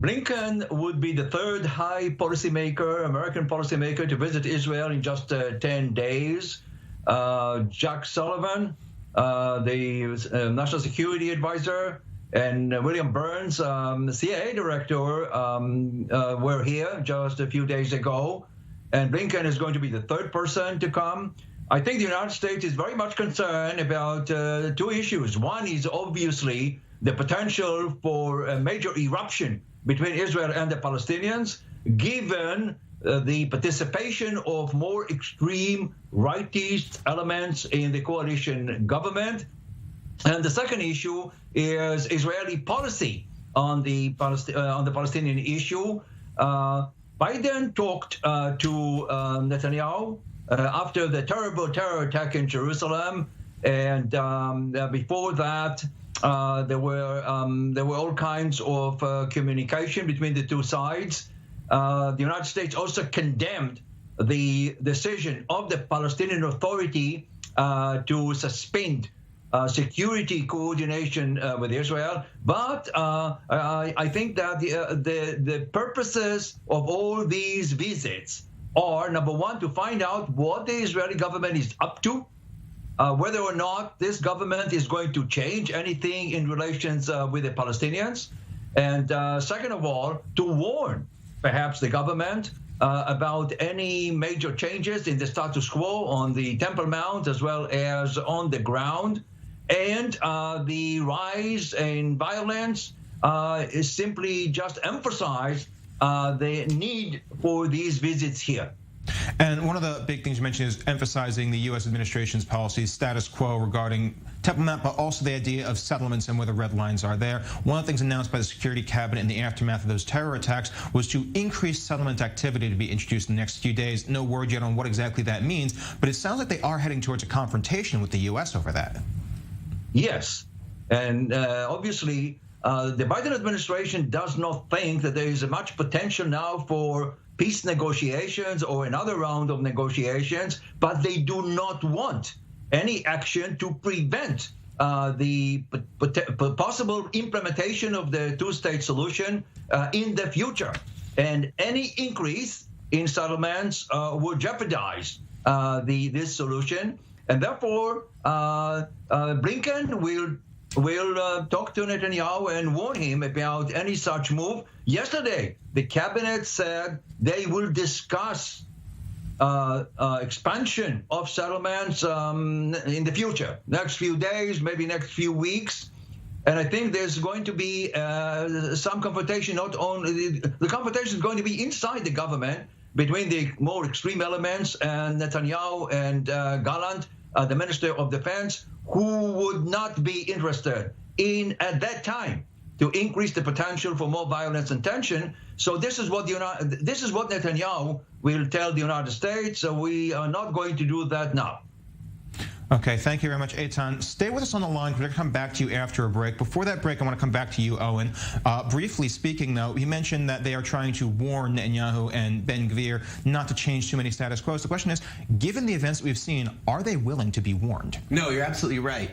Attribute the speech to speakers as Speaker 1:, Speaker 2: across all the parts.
Speaker 1: Blinken would be the third high policymaker, American policymaker, to visit Israel in just 10 days. Jack Sullivan, the National Security Advisor, and William Burns, CIA Director, were here just a few days ago. And Blinken is going to be the third person to come. I think the United States is very much concerned about two issues. One is obviously the potential for a major eruption between Israel and the Palestinians, given the participation of more extreme rightist elements in the coalition government. And the second issue is Israeli policy on the Palestinian issue. Biden talked to Netanyahu after the terrible terror attack in Jerusalem, and before that, there were all kinds of communication between the two sides. The United States also condemned the decision of the Palestinian Authority to suspend security coordination with Israel. But I think that the purposes of all these visits are, number one, to find out what the Israeli government is up to, whether or not this government is going to change anything in relations with the Palestinians, and second of all, to warn perhaps the government about any major changes in the status quo on the Temple Mount as well as on the ground. And the rise in violence is simply just emphasize the need for these visits here.
Speaker 2: And one of the big things you mentioned is emphasizing the U.S. administration's policy, status quo regarding Temple Mount, but also the idea of settlements and where the red lines are there. One of the things announced by the Security Cabinet in the aftermath of those terror attacks was to increase settlement activity to be introduced in the next few days. No word yet on what exactly that means, but it sounds like they are heading towards a confrontation with the U.S. over that.
Speaker 1: Yes, and obviously the Biden administration does not think that there is much potential now for peace negotiations or another round of negotiations, but they do not want any action to prevent the possible implementation of the two-state solution in the future. And any increase in settlements would jeopardize this solution. And therefore, Blinken will talk to Netanyahu and warn him about any such move. Yesterday, the cabinet said they will discuss expansion of settlements in the future, next few days, maybe next few weeks. And I think there's going to be some confrontation. Not only the confrontation is going to be inside the government between the more extreme elements and Netanyahu and Gallant, the Minister of Defense, who would not be interested in, at that time, to increase the potential for more violence and tension. So this is what Netanyahu will tell the United States. So we are not going to do that now.
Speaker 2: Okay, thank you very much, Eitan. Stay with us on the line. We're going to come back to you after a break. Before that break, I want to come back to you, Owen. Briefly speaking, though, he mentioned that they are trying to warn Netanyahu and Ben-Gvir not to change too many status quos. The question is, given the events that we've seen, are they willing to be warned?
Speaker 3: No, you're absolutely right.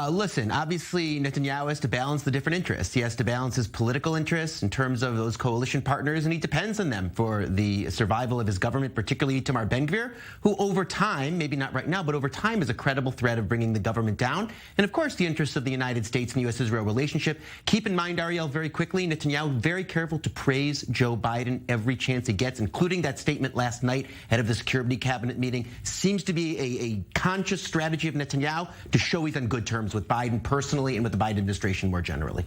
Speaker 3: Listen, obviously, Netanyahu has to balance the different interests. He has to balance his political interests in terms of those coalition partners, and he depends on them for the survival of his government, particularly Itamar Ben-Gvir, who over time, maybe not right now, but over time is a credible threat of bringing the government down. And of course, the interests of the United States and U.S.-Israel relationship. Keep in mind, Ariel, very quickly, Netanyahu very careful to praise Joe Biden every chance he gets, including that statement last night ahead of the Security Cabinet meeting. Seems to be a conscious strategy of Netanyahu to show he's on good terms with Biden personally and with the Biden administration more generally.